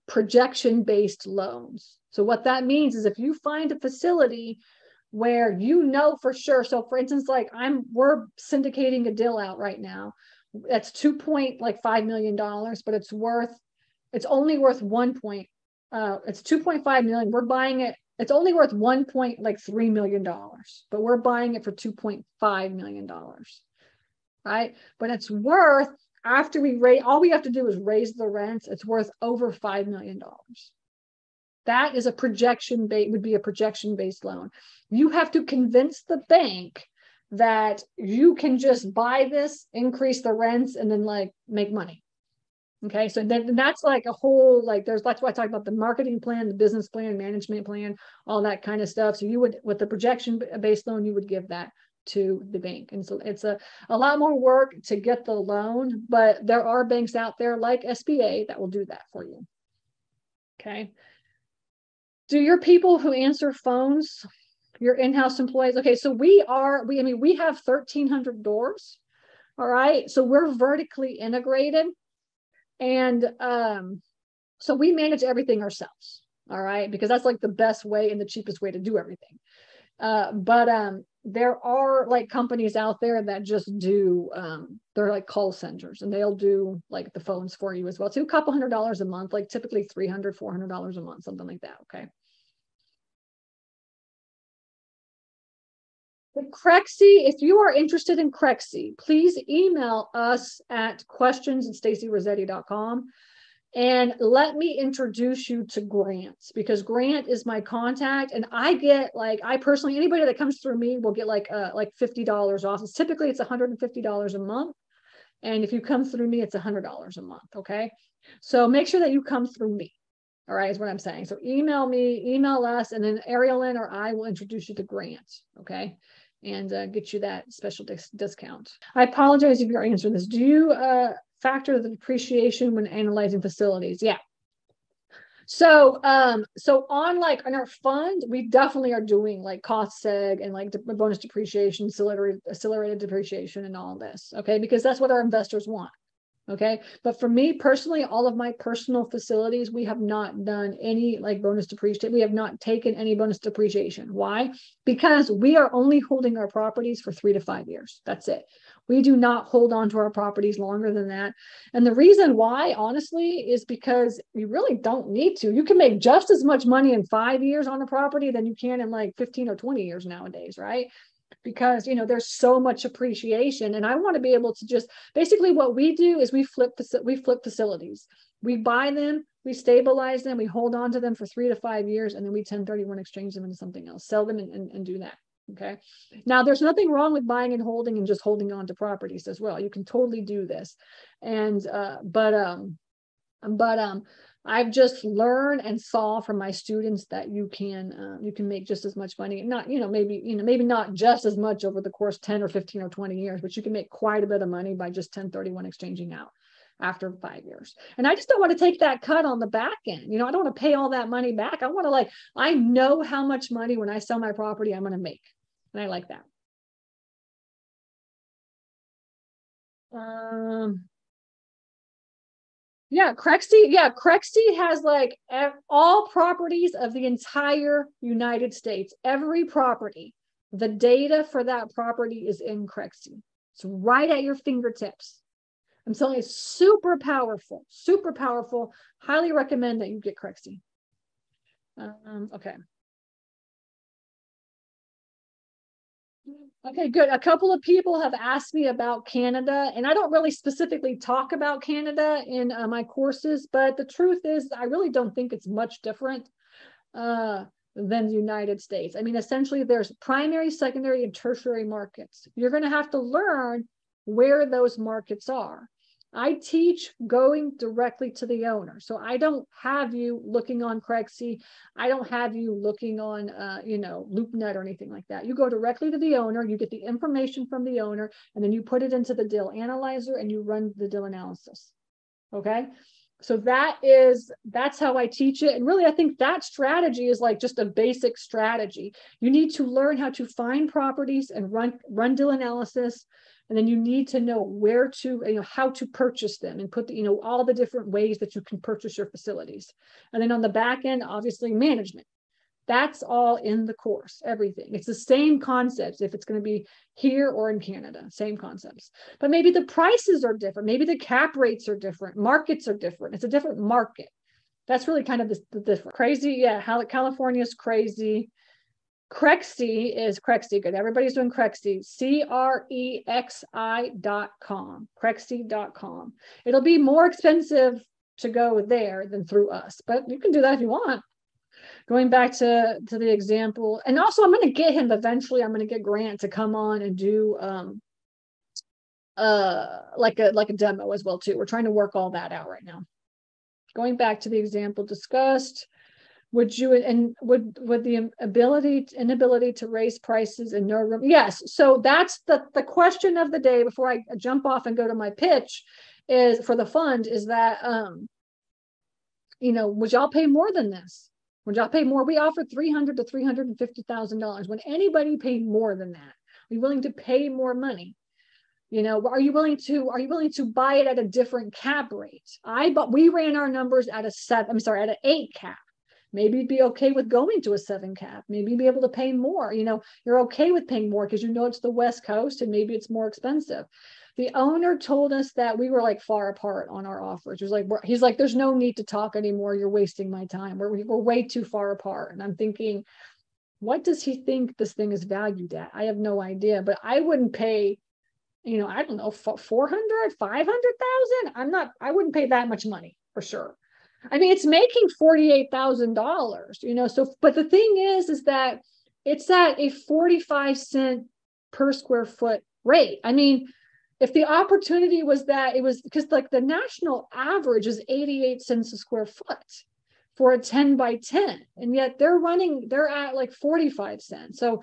projection-based loans. So what that means is if you find a facility where you know for sure, so for instance, like we're syndicating a deal out right now that's $2.5 million, but it's only worth it's 2.5 million. We're buying it. It's only worth $1.3 million, but we're buying it for $2.5 million, right? But it's worth, after we raise, all we have to do is raise the rents. It's worth over $5 million. That is would be a projection-based loan. You have to convince the bank that you can just buy this, increase the rents, and then like make money. Okay, so then that's like a whole, like that's why I talk about the marketing plan, the business plan, management plan, all that kind of stuff. So you would, with the projection-based loan, you would give that to the bank. And so it's a lot more work to get the loan, but there are banks out there like SBA that will do that for you. Okay. Do your people who answer phones, your in-house employees? Okay, so we have 1,300 doors. All right, so we're vertically integrated. And so we manage everything ourselves, all right, because that's like the best way and the cheapest way to do everything. But there are like companies out there that just do, they're like call centers, and they'll do like the phones for you as well. So a couple $100 a month, like typically $300, $400 a month, something like that, okay. Correxty, if you are interested in Correxty, please email us at questions@stacyrossetti.com and let me introduce you to Grant, because Grant is my contact, and I get I personally, anybody that comes through me will get like $50 off. Typically it's $150 a month. And if you come through me, it's $100 a month. Okay. So make sure that you come through me. All right, is what I'm saying. So email me, email us, and then Ariel or I will introduce you to Grant. Okay. And get you that special discount. I apologize if you're answering this. Do you factor the depreciation when analyzing facilities? Yeah. So on in our fund, we definitely are doing like cost seg and like bonus depreciation, accelerated depreciation, and all this. Okay, because that's what our investors want. Okay. But for me personally, all of my personal facilities, we have not done any like bonus depreciation. We have not taken any bonus depreciation. Why? Because we are only holding our properties for 3 to 5 years. That's it. We do not hold on to our properties longer than that. And the reason why, honestly, is because you really don't need to. You can make just as much money in 5 years on a property than you can in like 15 or 20 years nowadays, right? Because there's so much appreciation, and I want to be able to just basically, what we do is we flip facilities. We buy them, we stabilize them, we hold on to them for 3 to 5 years, and then we 1031 exchange them into something else, sell them, and do that. Okay. Now there's nothing wrong with buying and holding and just holding on to properties as well. You can totally do this. And I've just learned and saw from my students that you can make just as much money, not, maybe not just as much over the course 10 or 15 or 20 years, but you can make quite a bit of money by just 1031 exchanging out after 5 years. And I just don't want to take that cut on the back end. I don't want to pay all that money back. I want to I know how much money when I sell my property, I'm going to make. And I like that. Yeah, Correxty has all properties of the entire United States. Every property, the data for that property is in Correxty. It's right at your fingertips. I'm telling you, super powerful, super powerful. Highly recommend that you get Correxty. Okay. Okay, good. A couple of people have asked me about Canada, and I don't really specifically talk about Canada in my courses, but the truth is I really don't think it's much different than the United States. I mean, essentially there's primary, secondary, and tertiary markets. You're going to have to learn where those markets are. I teach going directly to the owner. So I don't have you looking on Correxty. I don't have you looking on, LoopNet or anything like that. You go directly to the owner, you get the information from the owner, and then you put it into the Dell Analyzer and you run the Dell analysis. Okay. So that's how I teach it. And really, I think that strategy is like just a basic strategy. You need to learn how to find properties and run deal analysis. And then you need to know where to, how to purchase them and put all the different ways that you can purchase your facilities. And then on the back end, obviously management. That's all in the course, everything. It's the same concepts if it's going to be here or in Canada, same concepts. But maybe the prices are different. Maybe the cap rates are different. Markets are different. It's a different market. That's really kind of the difference. Crazy, yeah, how California is crazy. Correxty is Correxty. Good. Everybody's doing Correxty. Crexi.com. Correxty.com. It'll be more expensive to go there than through us, but you can do that if you want. Going back to the example, and also I'm going to get him eventually. I'm going to get Grant to come on and do like a demo as well too. We're trying to work all that out right now. Going back to the example discussed, would the inability to raise prices in no room? Yes. So that's the question of the day before I jump off and go to my pitch is for the fund is that would y'all pay more than this? Would y'all pay more? We offer $300,000 to $350,000. Would anybody pay more than that? Are you willing to pay more money? Are you willing to buy it at a different cap rate? We ran our numbers at an 8 cap. Maybe you'd be okay with going to a 7 cap. Maybe you'd be able to pay more. You're okay with paying more because it's the West Coast and maybe it's more expensive. The owner told us that we were like far apart on our offers. He's like, there's no need to talk anymore. You're wasting my time. We're way too far apart. And I'm thinking, what does he think this thing is valued at? I have no idea, but I wouldn't pay, I don't know, 400, 500,000. I wouldn't pay that much money for sure. I mean, it's making $48,000, so, but the thing is that it's at a 45 cent per square foot rate. I mean, if the opportunity was that it was because like the national average is 88 cents a square foot for a 10 by 10. And yet they're at like 45 cents. So,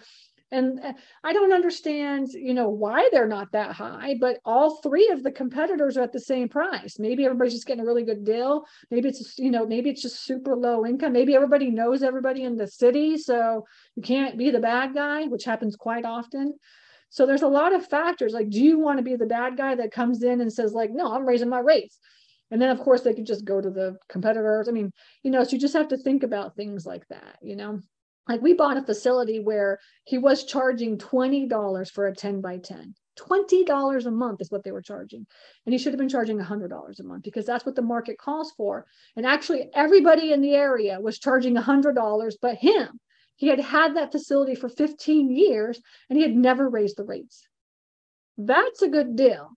and I don't understand, why they're not that high, but all three of the competitors are at the same price. Maybe everybody's just getting a really good deal. Maybe it's just super low income. Maybe everybody knows everybody in the city. So you can't be the bad guy, which happens quite often. So there's a lot of factors. Like, do you want to be the bad guy that comes in and says like, no, I'm raising my rates? And then of course they could just go to the competitors. I mean, so you just have to think about things like that, Like we bought a facility where he was charging $20 for a 10 by 10. $20 a month is what they were charging. And he should have been charging $100 a month because that's what the market calls for. And actually everybody in the area was charging $100, but him. He had that facility for 15 years and he had never raised the rates. That's a good deal.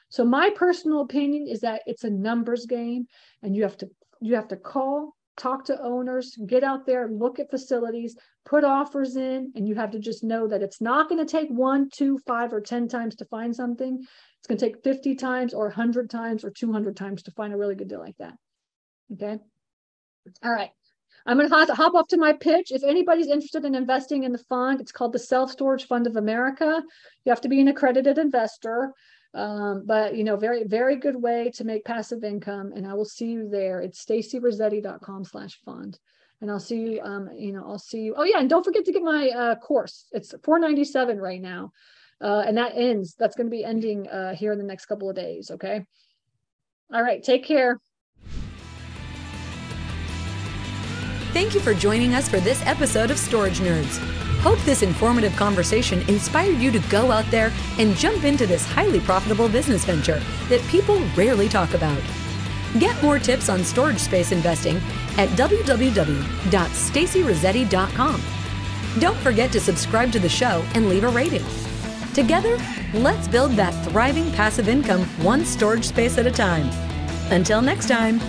So my personal opinion is that it's a numbers game and you have to call, talk to owners, get out there, look at facilities, put offers in, and you have to just know that it's not going to take 1, 2, 5, or 10 times to find something. It's going to take 50 times or 100 times or 200 times to find a really good deal like that. Okay. All right. I'm going to hop off to my pitch. If anybody's interested in investing in the fund, it's called the Self-Storage Fund of America. You have to be an accredited investor. But very, very good way to make passive income. And I will see you there. It's stacyrossetti.com/fund. And I'll see you, I'll see you. Oh yeah. And don't forget to get my course. It's $497 right now. And that's going to be ending here in the next couple of days. Okay. All right. Take care. Thank you for joining us for this episode of Storage Nerds. Hope this informative conversation inspired you to go out there and jump into this highly profitable business venture that people rarely talk about. Get more tips on storage space investing at www.stacyrossetti.com. Don't forget to subscribe to the show and leave a rating. Together, let's build that thriving passive income one storage space at a time. Until next time.